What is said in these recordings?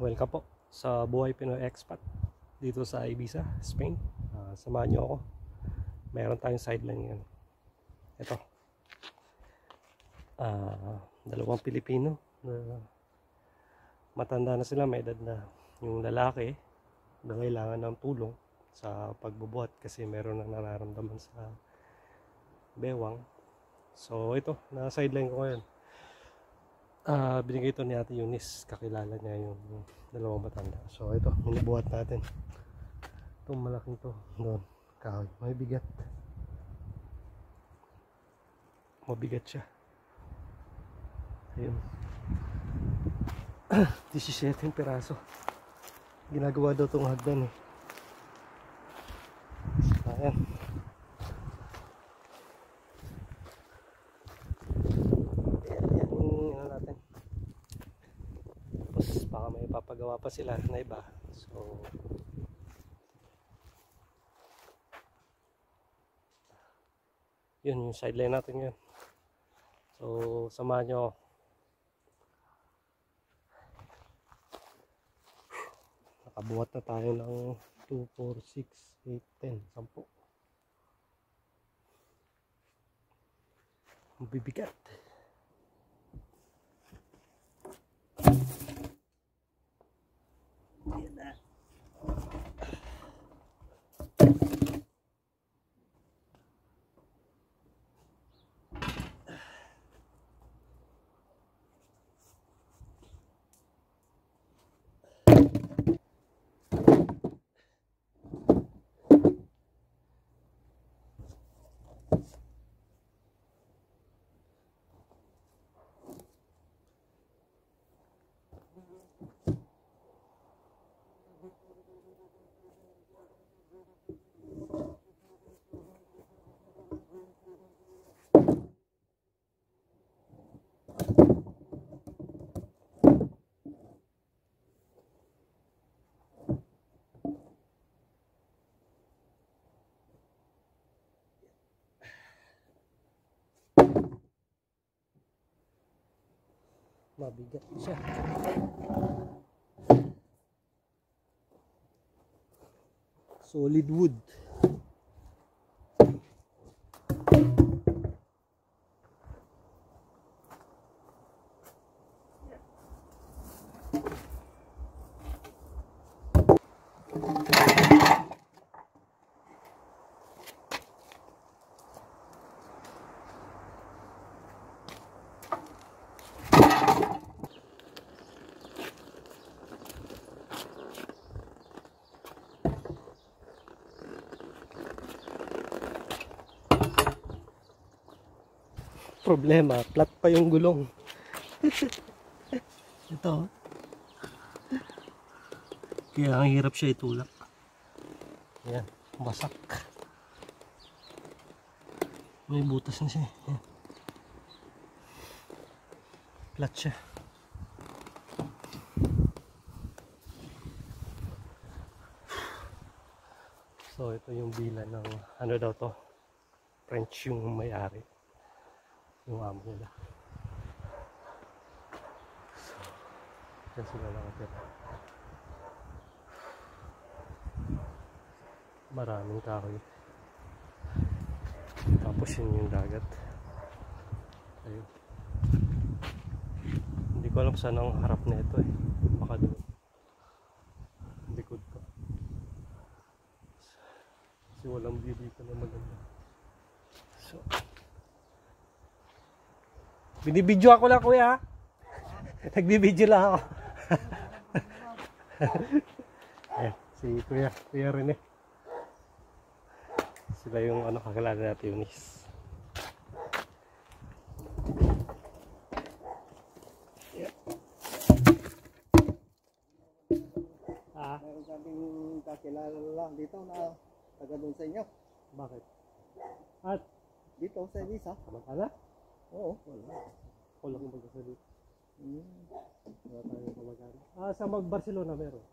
welcome po sa Buhay Pinoy Expat dito sa Ibiza, Spain. Samahan nyo ako. Meron tayong sideline ngayon. Ito. Dalawang Pilipino na matanda na sila, may edad na. Yung lalaki nangailangan ng tulong sa pagbubuhat kasi meron na nararamdaman sa bewang. So ito, na sideline ko ngayon. Binigay ito ni Ate Eunice, kakilala niya yung dalawang matanda. So ito, minubuhat natin itong malaking to doon, kahoy, may bigat, mabigat siya. Ayun. 17 piraso ginagawa daw itong hagdan eh. Ayan. Baka may papagawa pa sila na iba. So yun yung sideline natin yun. So samahan nyo. Nakabuhat na tayo ng 2, 4, 6, 8, 10, 10. Mabibigat. Ayan na. Mabigat siya. Solid wood. Problema, flat pa yung gulong. Ito. Kaya ang hirap siya itulak. Ayan, basak. May butas na siya. Ayan. Flat siya. So ito yung bilan ng ano daw to, French yung may-ari, yung amo nila. So yan sila nakatira. Maraming kahoy. Tapos yun yung dagat. Ayun. Hindi ko alam saan ang harap na ito eh. Baka doon likod ko kasi walang view dito na maganda. So binibidyo ako lang kuya. Nagbibidyo lang ako. Ayan, si kuya Rene. Sila yung ano, kakilala natin, Eunice. Yeah. Meron kaming kakilala lang dito na taga doon sa inyo. Bakit? At Dito sa Elisa. kamag-ala? Oo, wala. Ako lang magkasalit. Wala tayong kamag-ala. Sa Barcelona meron.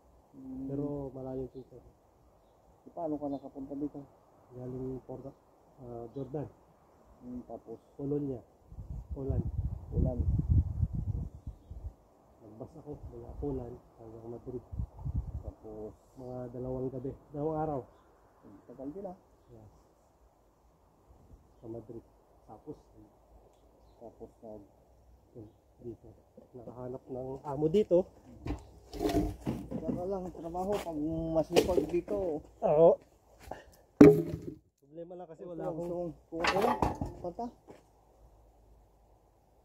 Pero malayo dito. Paano ka nakapunta dito? Galing Jordan. Tapos Polonia. Poland. ulan. lumabas ako mula Poland hanggang Madrid. Tapos, Mga 2 araw. tagal din ah. Yeah. Sa Madrid. Tapos Tapos dito. Nakahanap ng amo dito. saka lang trabaho pag masipag dito. Oo. Problema lang kasi wala akong... Kung ano, panta?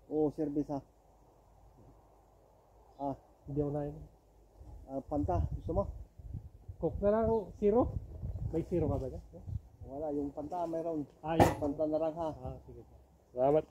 Oo, service ha. Hindi ako na Panta, gusto mo? Coke na lang, zero? May zero ka ba dyan? Wala, yung panta mayroon. Yung Panta na lang ha. sige. Salamat.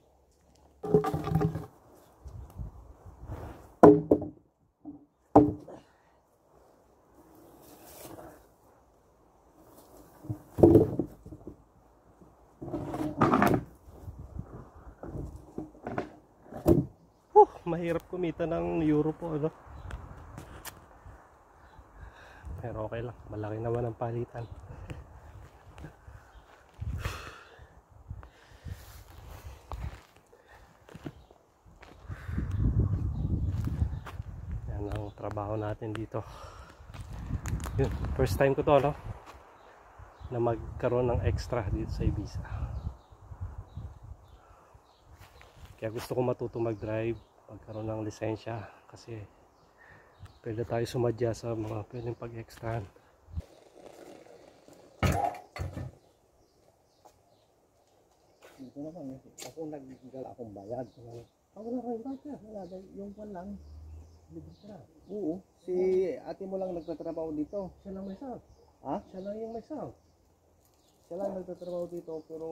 Mahirap kumita ng euro po, ano? Pero okay lang, malaki naman ang palitan. Yan ang trabaho natin dito. Yun, first time ko to, no? Na magkaroon ng extra dito sa Ibiza. Kaya gusto ko matuto mag-drive, magkaroon ng lisensya kasi pwede tayo sumadya sa mga pwedeng pag-extrahan. Dito naman, ako naggala akong bayad. Ako na kayo bayad. Wala, yung pan lang. Libre ka na. Oo, si ate mo lang nagtatrabaho dito. Siya lang may sound. Ha? Siya lang yung may sound. Siya lang nagtatrabaho dito pero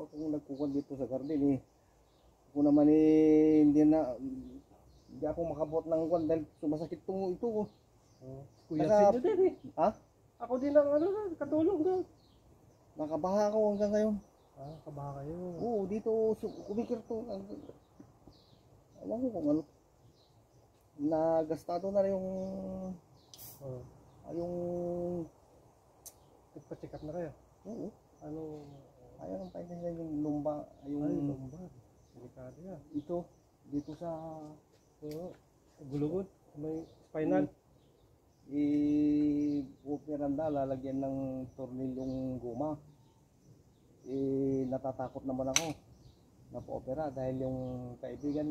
ako nagkukuhan dito sa garden eh. Ako naman eh, hindi ako makabot ng kuwan dahil sumasakit ito. Kuya Naka- Sinyo din eh. Ha? Ako din ang katulong doon. Nakabaha ako hanggang ngayon. Kabaha kayo. Oo, dito kumikirto. Alam ko kung ano. Nagastado na rin yung Nagpa-check up na kayo. oo. Ano? Ayaw nang paintindihan yung lumba. Yung lumbar. Delikado yan. ito. Dito sa Gulugod. May spinal. Operanda, lalagyan ng tornilyong guma. Natatakot naman ako na pa-opera dahil yung kaibigan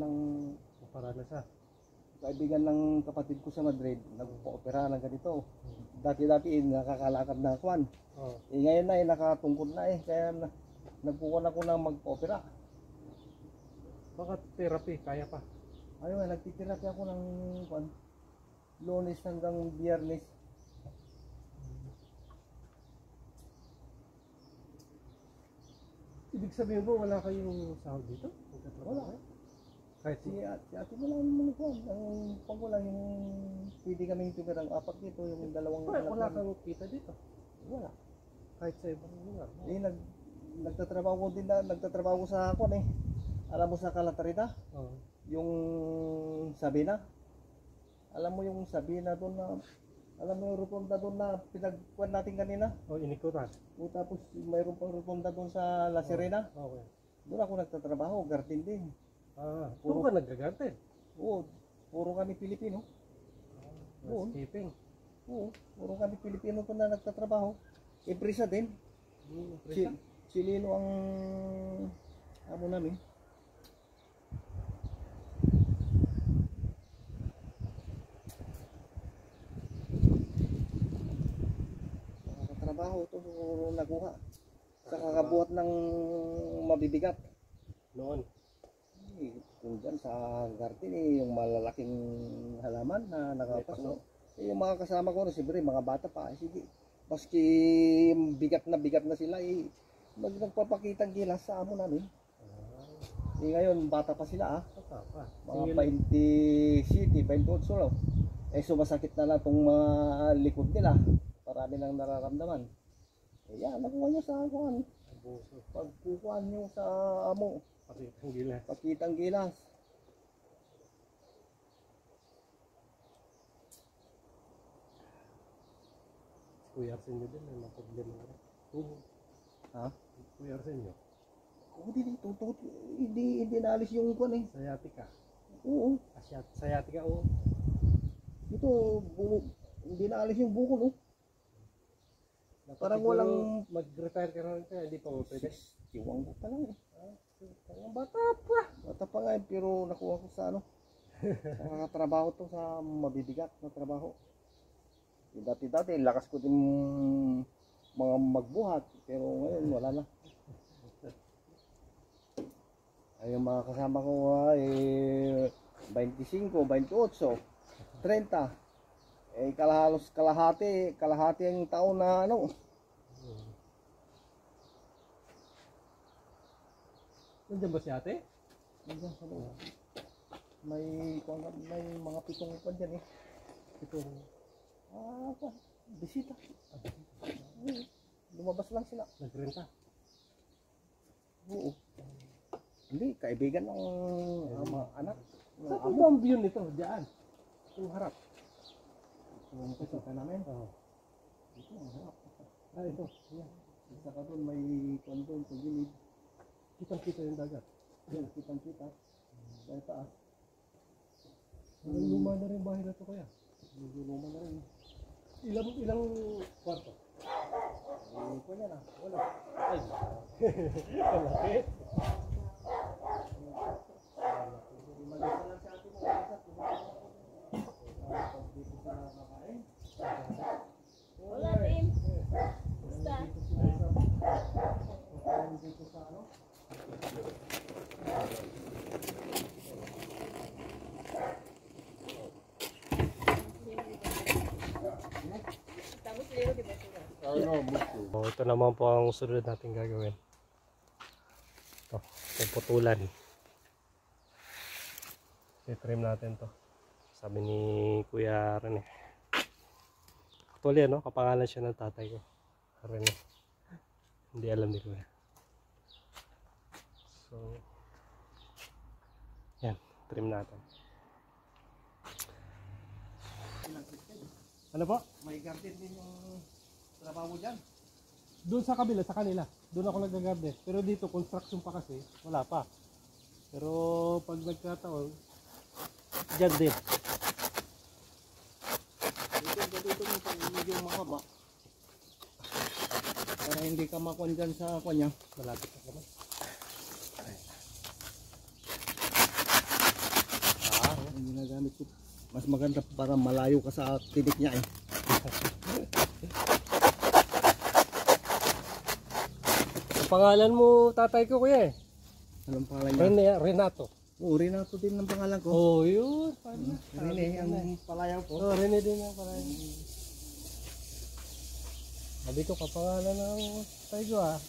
ng kapatid ko sa Madrid nagpa-opera ng ganito. Dati nakakalakad na kwan. Ngayon na nakatungkod na kaya nagpukuan ako ng magpa-opera. Baka therapy, kaya pa. Ayun, nagtitirapi ako ng kwan. Lunes hanggang Biyernes. Ibig sabihin mo, wala kayong sahod dito? Wala. Kahit Si ate mo lang naman kwan. Ang pag wala yung pwede kaming tumirang apat dito, yung dalawang wala kang kita dito. wala. Kahit sa ibang lugar. Nagtatrabaho ko sa kwan eh. Alam mo sa Calatrava? Yung Sabina? Alam mo yung Sabina doon na, alam mo yung rotonda doon na pinagkuhan natin kanina? Inikuran. O tapos mayroon pang rotonda doon sa La Serena? Okay. Doon ako nagtatrabaho, garden din. Puro ka nag-garden? Oo, puro kami Pilipino. Oo. Landscaping. Oo, puro kami Pilipino doon na nagtatrabaho. Empresa din. Chileno ang amo namin. Trabaho ito nakuha sa kakabuhat ng mabibigat Noon. kung dyan sa garden yung malalaking halaman na nakapaso yung mga kasama ko siyempre mga bata pa sige maski bigat na sila nagpapakitang gilas sa amo namin ngayon bata pa sila mga 27, 28 lang sumasakit na itong mga likod nila. Marami nang nararamdaman. Yan, nakuha nyo sa akuan. Pagkukuhan nyo sa amo. Pakitang gilas. Kuya Arsenio din, may mga problema na. Ha? Kuya Arsenio? Hindi naalis yung kuan eh. Sciatica. Oo. Sciatica o Ito, hindi na alis yung bukol, oh. Parang walang... mag-retire ka na rin kaya, hindi pa mo pwede. Iwang ko pa lang, eh. Bata pa. Bata pa nga, eh, pero nakuha ko sa ano. Nakakatrabaho to sa mabibigat na trabaho. Dati-dati, lakas ko din mga magbuhat, pero ngayon wala na. Ay, yung mga kasama ko ay 25, 28, 30. Eh, kalahati ang taon na ano. Nandiyan ba si ate? Nandiyan sa loob. May mga pitong upan dyan, eh. Itong Bisita. Lumabas lang sila. nagrenta. Oo. Hindi, kaibigan ng mga anak. Saan po ba ang view nito? Diyan. Yung harap. Yung kasama namin. Oo. Ito, ang harap. Ito. Yan. Isa ka doon, may kondon sa gilid. Kitang-kita yung dagat. Yan, kitang-kita. Sa taas. Ang luma na rin bahay na ito kaya. Medyo luma na rin. Ilang kwarto? Eh, ito yan, ah. Wala. Ay. Malaki. Mag-isa lang sa atin mo. Dito sa kakain. Hola, Tim. Basta. Dito sa ano? Tapos lero, di ba sila? Oh, ito naman po ang sunod natin gagawin. Ito, puputulan. I-trim natin to. Sabi ni Kuya Rene. Actually, ano, kapangalan siya ng tatay ko. Rene. Hindi alam ni Kuya. So, yan, trim natin. Ano po? May garden din yung trabaho dyan. Doon sa kabila, sa kanila. Doon ako nag-garden. Pero dito, construction pa kasi. Wala pa. Pero pag nagkataon, dyan din. Dito mo pag medyo mahaba. Para hindi ka makuan dyan sa kanya. Malapit na naman. Ang ginagamit ko. Mas maganda para malayo ka sa tinik niya, eh. Ang pangalan mo, tatay ko, kuya, eh. Anong pangalan niya? Renato. Oo, Renato din ang pangalan ko. Oh, yun. Rene, ang palayaw ko. Oh, Rene din ang pangalan. Sabi ko, kapangalan ng tatay ko, ah.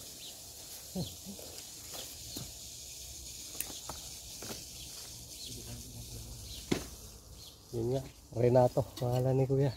Yun nga, Renato, pangalan ni kuya.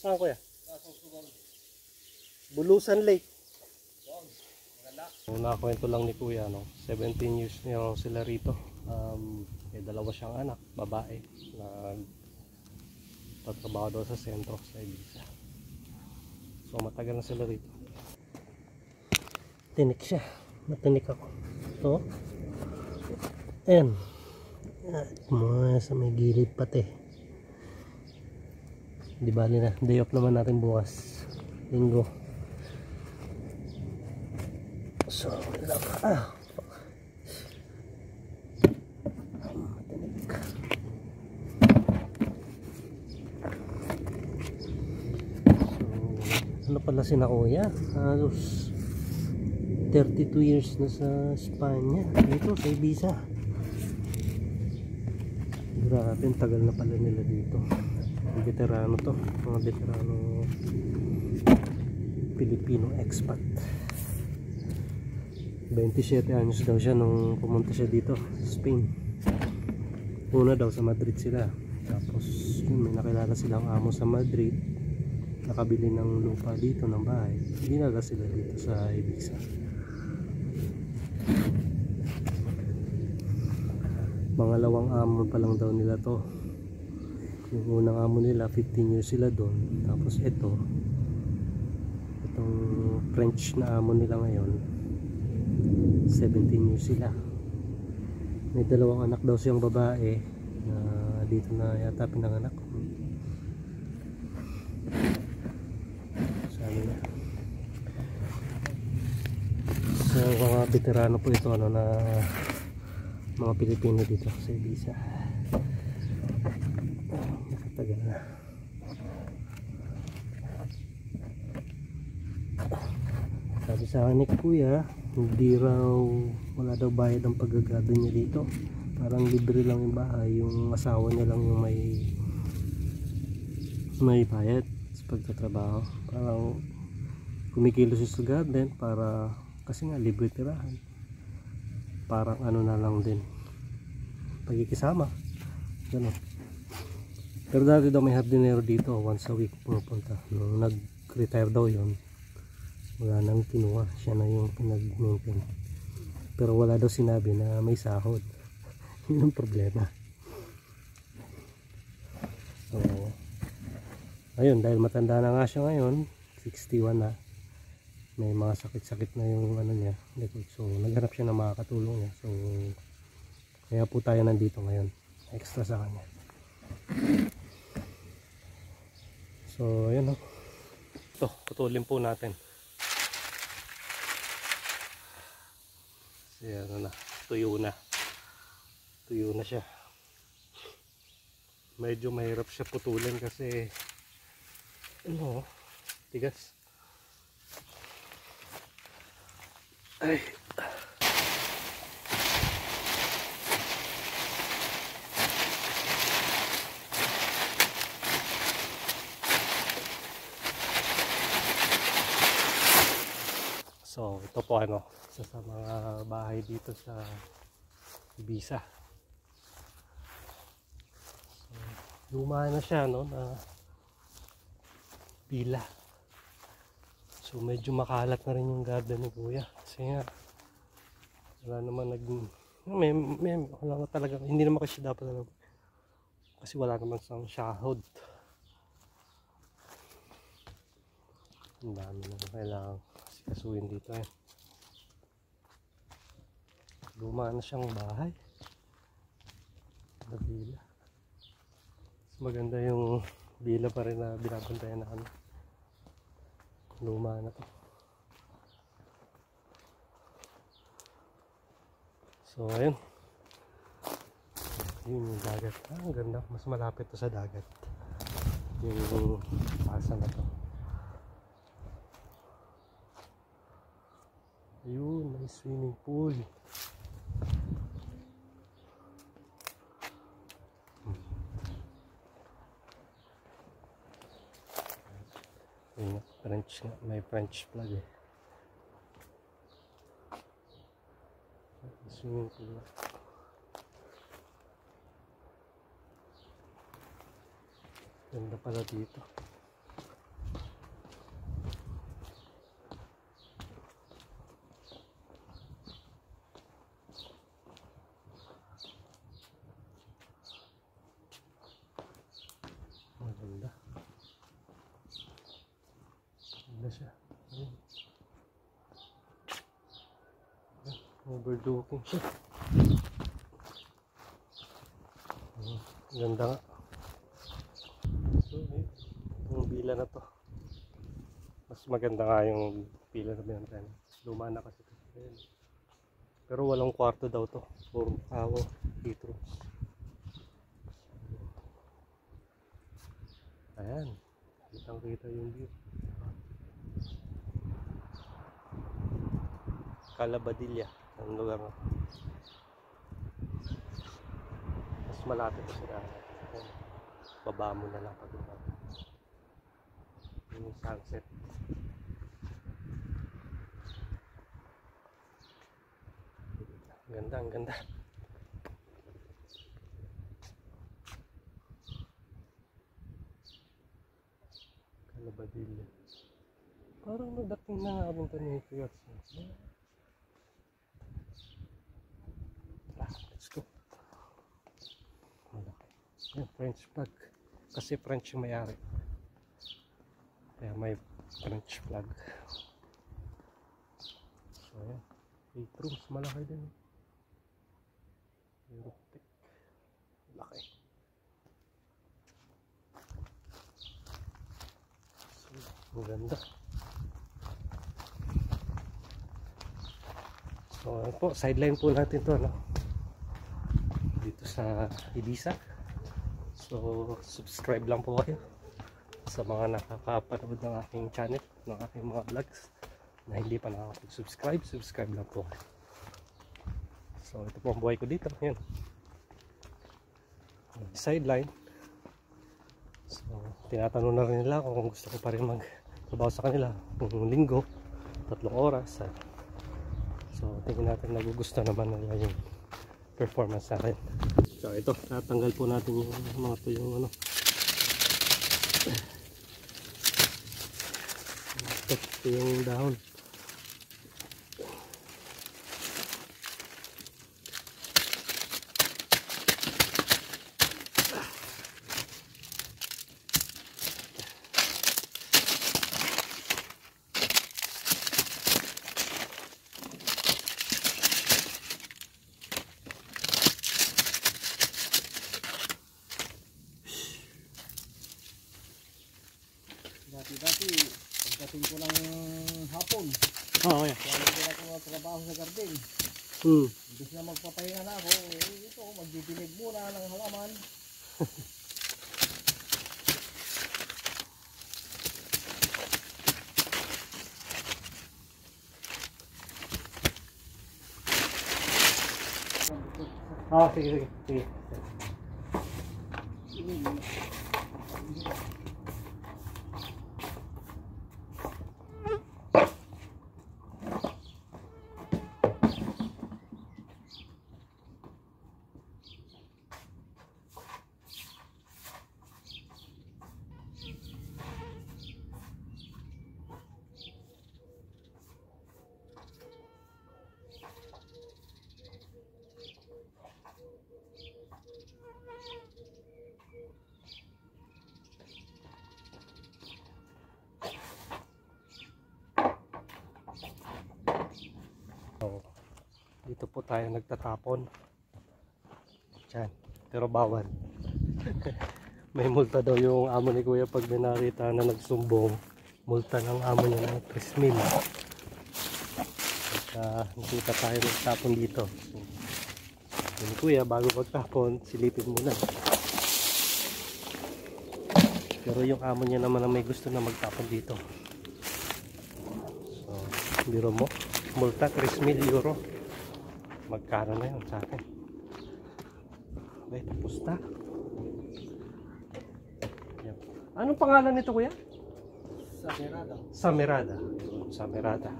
Saan kuya? Bulusan Lake. So, nakakwento lang ni kuya, no? 17 years niya sila rito. May dalawa siyang anak, babae. Nagtatrabaho daw sa sentro sa Ibiza. So matagal na sila rito. Tinik siya. Natinik ako. Ito. Ayan. Mga sa may gilid pati. Di bali na. Day off naman natin bukas. Linggo. So, lang. Matinik. So, ano pala si na kuya? Halos 32 years na sa Espanya. Dito sa Ibiza. Grabe, ang tagal na pala nila dito. Mga veterano to. Mga veterano Filipino expat. 27 anyos daw siya nung pumunta siya dito sa Spain. Una daw sa Madrid sila. Tapos yun, may nakilala silang amo sa Madrid. Nakabili ng lupa dito ng bahay. Dinala sila dito sa Ibiza. Pangalawang amo pa lang daw nila to. Yung unang amo nila 15 years sila doon. Tapos itong French na amo nila ngayon 17 years sila. May dalawang anak daw siyang babae na dito na yata pinanganak. Sabi na. So mga veterano po ito, ano, na mga Pilipino dito sa Ibiza. Nakatagal na. Sabi sa akin ni kuya, hindi raw, wala daw bayad ang paggagado niya dito. Parang libre lang yung bahay, yung asawa niya lang yung may bayad sa pagtatrabaho. Parang kumikilos siya sa garden para, kasi nga libre tirahan. Parang ano na lang din, pagkikisama, gano'n. Pero dati daw may hardinero dito, once a week pumupunta. Nung nag-retire daw yon, wala nang kinuha, siya na yung pinag-maintain. Pero wala daw sinabi na may sahod. Yun ang problema. So ayun, dahil matanda na nga siya ngayon, 61 na, may mga sakit-sakit na yung ano niya, so naghanap siya ng makakatulong niya. So kaya po tayo nandito ngayon, extra sa kanya. So ayun, ito, putulin po natin. Kasi ano na, tuyo na siya. Medyo mahirap siya putulin kasi ano, tigas. Ay. So ito po ano, isa sa mga bahay dito sa Ibiza. So, luma na siya, no, na pila. So medyo makalat na rin yung garden ni kuya. Kasi nga wala naman wala na talaga, hindi naman kasi dapat alam. Kasi wala naman sang shahod. Ang dami na kailangan kasuhin dito eh. Luma na siyang bahay. Nabila. Mas maganda yung bila pa rin na binabantayan na kami. Luma na to. So ayun. Yun yung dagat. Ang ganda. Mas malapit to sa dagat. Yung pasa na to. Ayun, may swimming pool. Ayun, French nga, may French flag eh. Swimming pool. Ganda pala dito. na siya. Ayun. Overlooking siya. Ayun. Ganda nga. So, ayun. Yung villa na to. Mas maganda nga yung villa na binantayan. Luma na kasi ito. Ayun. Pero walang kwarto daw to. Puro kawo, 8 rooms. Ayan. Kitang kita yung view. Calabadilla ang lugar na. Mas malapit sa sila. Baba mo na lang pag lumabas. Yung sunset. Ganda, ang ganda. Calabadilla. Parang nadating na nga abang tanong ito yun. Let's go. Malaki. Yung French flag. Kasi French yung may-ari. Kaya may French flag. So ayan. 8 rooms. Malaki din. Europe. Laki. So, ang ganda. So ayan po. Sideline po natin to, no? Dito sa Ibiza. So subscribe lang po kayo sa mga nakakapanood ng aking channel, ng aking mga vlogs na hindi pa nakakapag-subscribe. Subscribe lang po kayo. So ito po ang buhay ko dito. Yan. Sideline. So tinatanong na rin nila kung gusto ko pa rin magtrabaho sa kanila kung linggo, 3 oras. So tingin natin nagugustuhan naman nila yung performance natin. So ito, tatanggal po natin yung mga to yung ano. Ito yung dahon. Dati, pagdating ko ng hapon, Oo, yeah. kaya hindi ako magtrabaho sa garden. Imbis na magpapahinga na ako, ito, magdidilig muna ng halaman. Sige, sige, sige. Dito po tayo nagtatapon. Diyan. Pero bawal. May multa daw yung amo ni Kuya pag may nakita na nagsumbong. Multa ng amo niya ng 3,000. At nakita tayo nagtapon dito. So, ni Kuya bago magtapon, silipin muna. Pero yung amo niya naman na may gusto na magtapon dito. So, biro mo. Multa 3,000 euro. Magkano na yun sa akin? Okay, tapos na. Yan. Anong pangalan nito, Kuya? Samerada. Samerada. Samerada.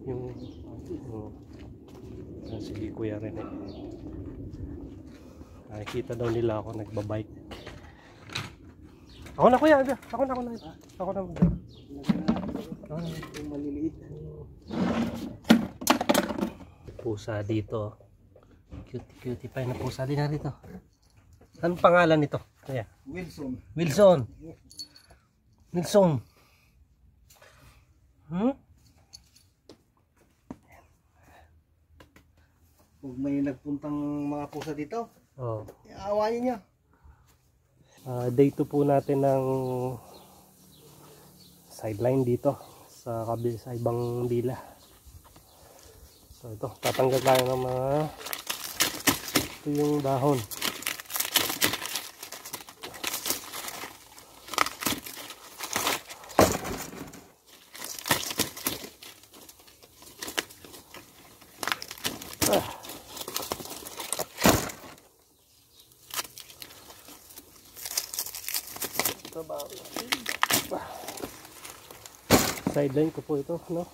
Yung sige Kuya rin eh. Nakikita daw nila ako nagbabike. Ako na, Kuya. Ako na. Ako na. Yung maliliit. Pusa dito. Cutie pa yung pusa din na dito. Anong pangalan nito? Kuya? Wilson. Wilson. Hmm? Kung may nagpuntang mga pusa dito, Oh. awayin niya. Day 2 po natin ng sideline dito sa sa ibang dila. So ito, tatanggal tayo ng mga ito yung dahon. Sideline ko po ito, no?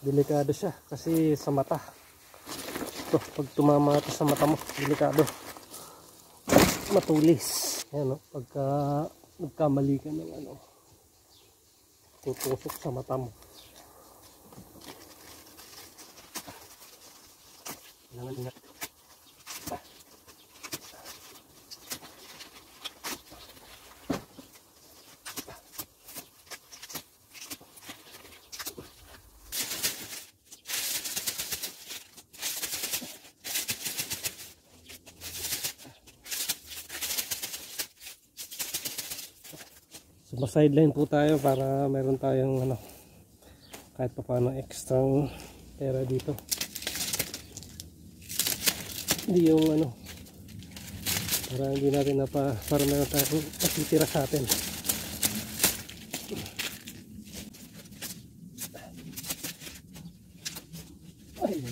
Delikado siya kasi sa mata. Ito, pag tumama ito sa mata mo, delikado. Matulis. Ayan, no? Pagka nagkamali ka ng ano, tutusok sa mata mo. Kailangan ingat. So, sideline po tayo para meron tayong ano, kahit pa paano extra pera dito. Hindi yung ano, para hindi natin para meron tayong matitira sa atin. Ay.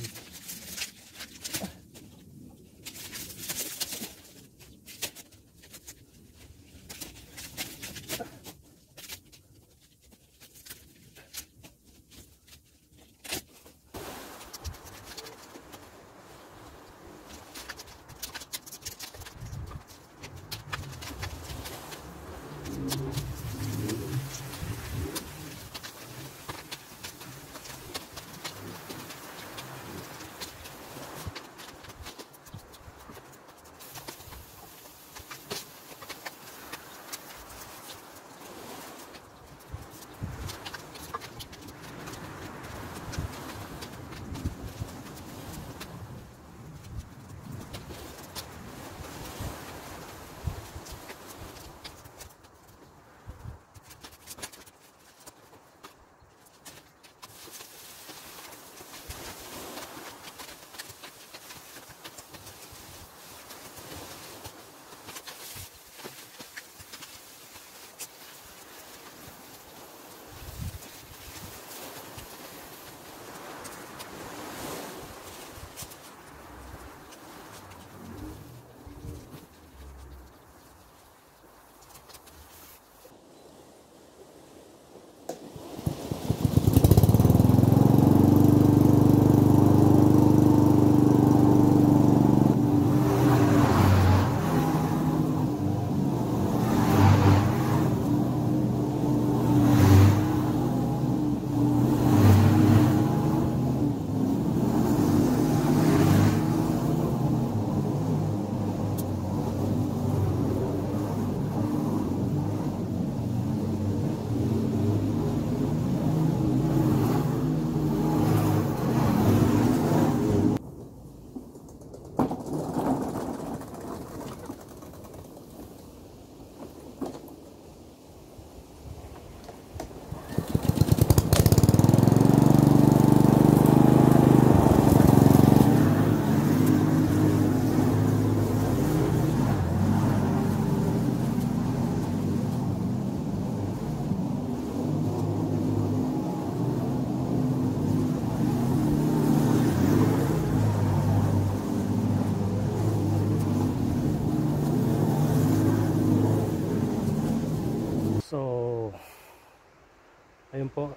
Ayun po,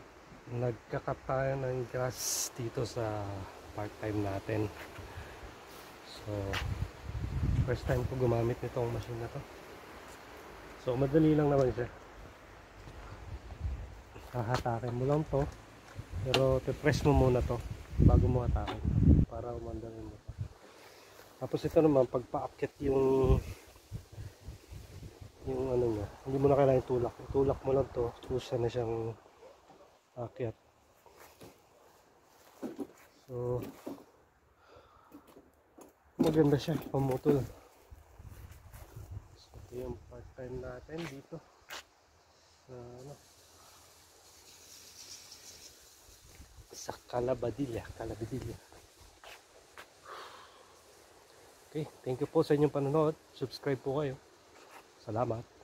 nagkakat tayo ng grass dito sa part-time natin. So, first time ko gumamit nitong machine na to. So, madali lang naman siya. Hahatakin mo lang to. Pero te-press mo muna to bago mo hatakin para umandar yung mata. Tapos ito naman, pag paakyat yung ano niya, hindi mo na kailangan itulak. Itulak mo lang to, kusa na siyang akyat. So, maganda siya, pamutol. So, ito yung part-time natin dito. Ano, sa Calabadilla. Okay, thank you po sa inyong panonood. Subscribe po kayo. Salamat.